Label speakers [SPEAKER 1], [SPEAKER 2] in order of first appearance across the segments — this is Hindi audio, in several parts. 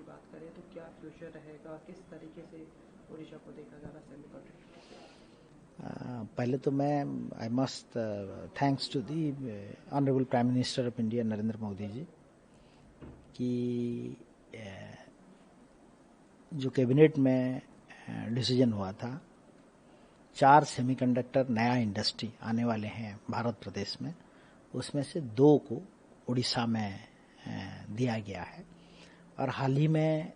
[SPEAKER 1] बात करें तो क्या फ्यूचर रहेगा, किस तरीके से ओडिशा को देखा जा रहा है सेमीकंडक्टर?
[SPEAKER 2] पहले तो मैं I must thanks to the honourable prime minister of India Narendra Modi ji कि जो कैबिनेट में डिसीजन हुआ था 4 सेमीकंडक्टर नया इंडस्ट्री आने वाले हैं भारत प्रदेश में, उसमें से 2 को उड़ीसा में दिया गया है। और हाल ही में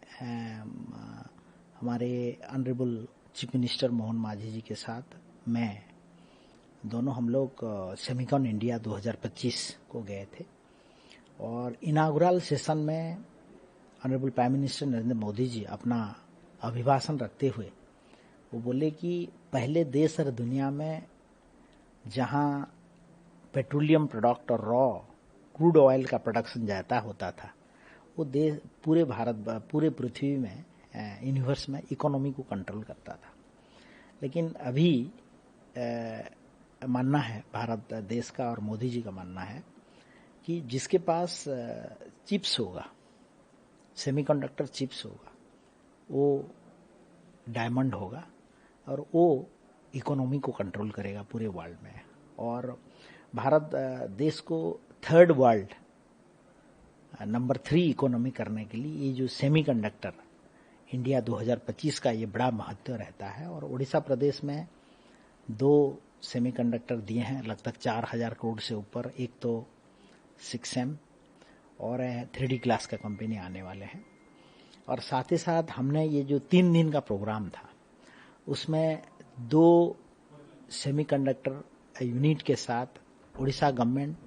[SPEAKER 2] हमारे honourable chief minister Mohan Manjhi जी के साथ मैं दोनों हम लोग सेमीकॉन इंडिया 2025 को गए थे और इनागुरल सेशन में honourable prime minister Narendra Modi ji अपना अभिभाषण रखते हुए वो बोले कि पहले देश और दुनिया में जहां पेट्रोलियम प्रोडक्ट और रॉ क्रूड ऑयल का प्रोडक्शन ज़्यादा होता था, वो देश पूरे पृथ्वी में यूनिवर्स में इकोनॉमी को कंट्रोल करता था। लेकिन अभी मानना है भारत देश का और मोदी जी का मानना है कि जिसके पास चिप्स होगा, सेमीकंडक्टर चिप्स होगा, वो डायमंड होगा और वो इकोनॉमी को कंट्रोल करेगा पूरे वर्ल्ड में। और भारत देश को थर्ड वर्ल्ड नंबर 3 इकोनॉमी करने के लिए ये जो सेमीकंडक्टर इंडिया 2025 का ये बड़ा महत्व रहता है। और उड़ीसा प्रदेश में 2 सेमीकंडक्टर दिए हैं लगभग 4000 करोड़ से ऊपर। एक तो 6M और 3D क्लास का कंपनी आने वाले हैं। और साथ ही साथ हमने ये जो 3 दिन का प्रोग्राम था उसमें 2 सेमीकंडक्टर यूनिट के साथ उड़ीसा गवर्नमेंट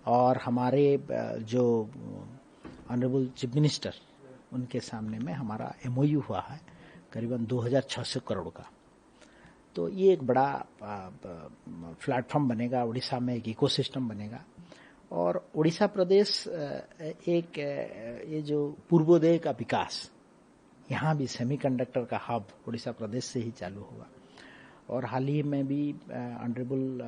[SPEAKER 2] और हमारे जो ऑनरेबल चीफ मिनिस्टर उनके सामने में हमारा MOU हुआ है करीबन 2600 करोड़ का। तो ये एक बड़ा प्लेटफॉर्म बनेगा, उड़ीसा में एक इकोसिस्टम बनेगा। और उड़ीसा प्रदेश एक ये जो पूर्वोदय का विकास, यहाँ भी सेमीकंडक्टर का हब उड़ीसा प्रदेश से ही चालू हुआ। और हाल ही में भी ऑनरेबल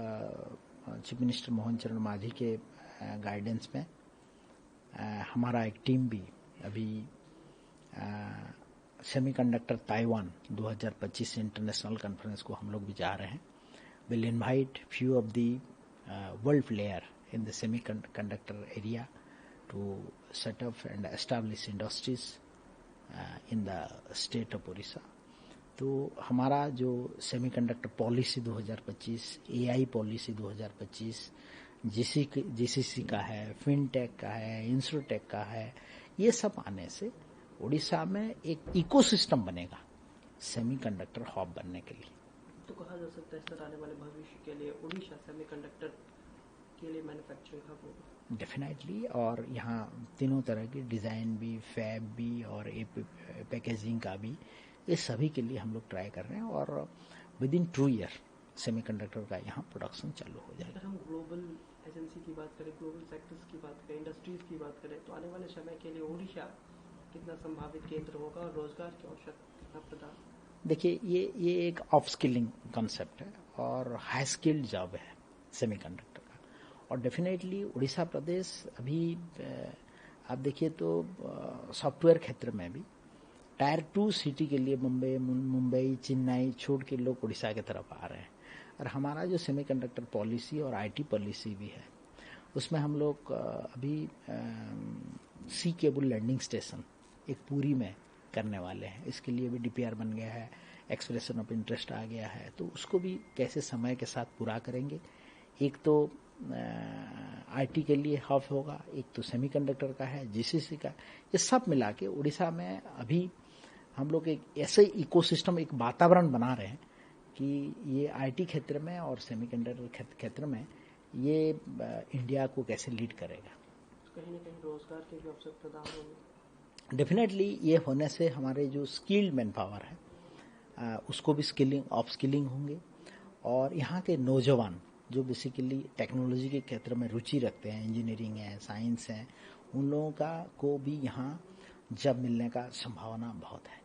[SPEAKER 2] चीफ मिनिस्टर मोहन चरण मांझी के गाइडेंस में हमारा एक टीम भी अभी सेमीकंडक्टर ताइवान 2025 इंटरनेशनल कॉन्फ्रेंस को हम लोग भी जा रहे हैं। Will invite few of the world player in the semiconductor area to set up and establish industries in the state of Orissa. तो हमारा जो semiconductor policy 2025, AI policy 2025, GCC का है, फिनटेक का है, इंस्ट्रोटेक का है, ये सब आने से उड़ीसा में एक इकोसिस्टम बनेगा सेमीकंडक्टर हब बनने के लिए।
[SPEAKER 1] तो कहा जा सकता है सर आने वाले भविष्य के लिए उड़ीसा सेमीकंडक्टर के लिए मैन्युफैक्चरिंग हब होगा?
[SPEAKER 2] डेफिनेटली। और यहाँ तीनों तरह की डिज़ाइन भी, फैब भी और पैकेजिंग का भी, ये सभी के लिए हम लोग ट्राई कर रहे हैं। और विद इन 2 ईयर सेमीकंडक्टर का यहाँ प्रोडक्शन चालू हो जाएगा।
[SPEAKER 1] अगर हम ग्लोबल एजेंसी की बात करें, ग्लोबल सेक्टर्स की बात करें, इंडस्ट्रीज की बात करें, तो आने वाले समय के लिए ओडिशा कितना संभावित केंद्र होगा और रोजगार के अवसर कितना प्रदान?
[SPEAKER 2] देखिए, ये एक अपस्किलिंग कॉन्सेप्ट है और हाई स्किल्ड जॉब है सेमीकंडक्टर। और डेफिनेटली उड़ीसा प्रदेश अभी आप देखिए तो सॉफ्टवेयर क्षेत्र में भी टायर 2 सिटी के लिए मुंबई, चेन्नई छोड़ के लोग उड़ीसा की तरफ आ रहे हैं। और हमारा जो सेमीकंडक्टर पॉलिसी और IT पॉलिसी भी है, उसमें हम लोग अभी सी केबल लैंडिंग स्टेशन एक पूरी में करने वाले हैं। इसके लिए भी DPR बन गया है, एक्सप्रेशन ऑफ इंटरेस्ट आ गया है। तो उसको भी कैसे समय के साथ पूरा करेंगे। एक तो IT के लिए हब होगा, एक तो सेमीकंडक्टर का है, GCC का, ये सब मिला के उड़ीसा में अभी हम लोग एक ऐसे इकोसिस्टम, एक वातावरण बना रहे हैं कि ये IT क्षेत्र में और सेमीकंडक्टर क्षेत्र में ये इंडिया को कैसे लीड करेगा।
[SPEAKER 1] कहीं न कहीं रोजगार के भी अवसर प्रदान होंगे।
[SPEAKER 2] डेफिनेटली ये होने से हमारे जो स्किल्ड मैन पावर है उसको भी अपस्किलिंग होंगे। और यहाँ के नौजवान जो बेसिकली टेक्नोलॉजी के क्षेत्र में रुचि रखते हैं, इंजीनियरिंग है, साइंस है, उन लोगों का को भी यहाँ जॉब मिलने का संभावना बहुत है।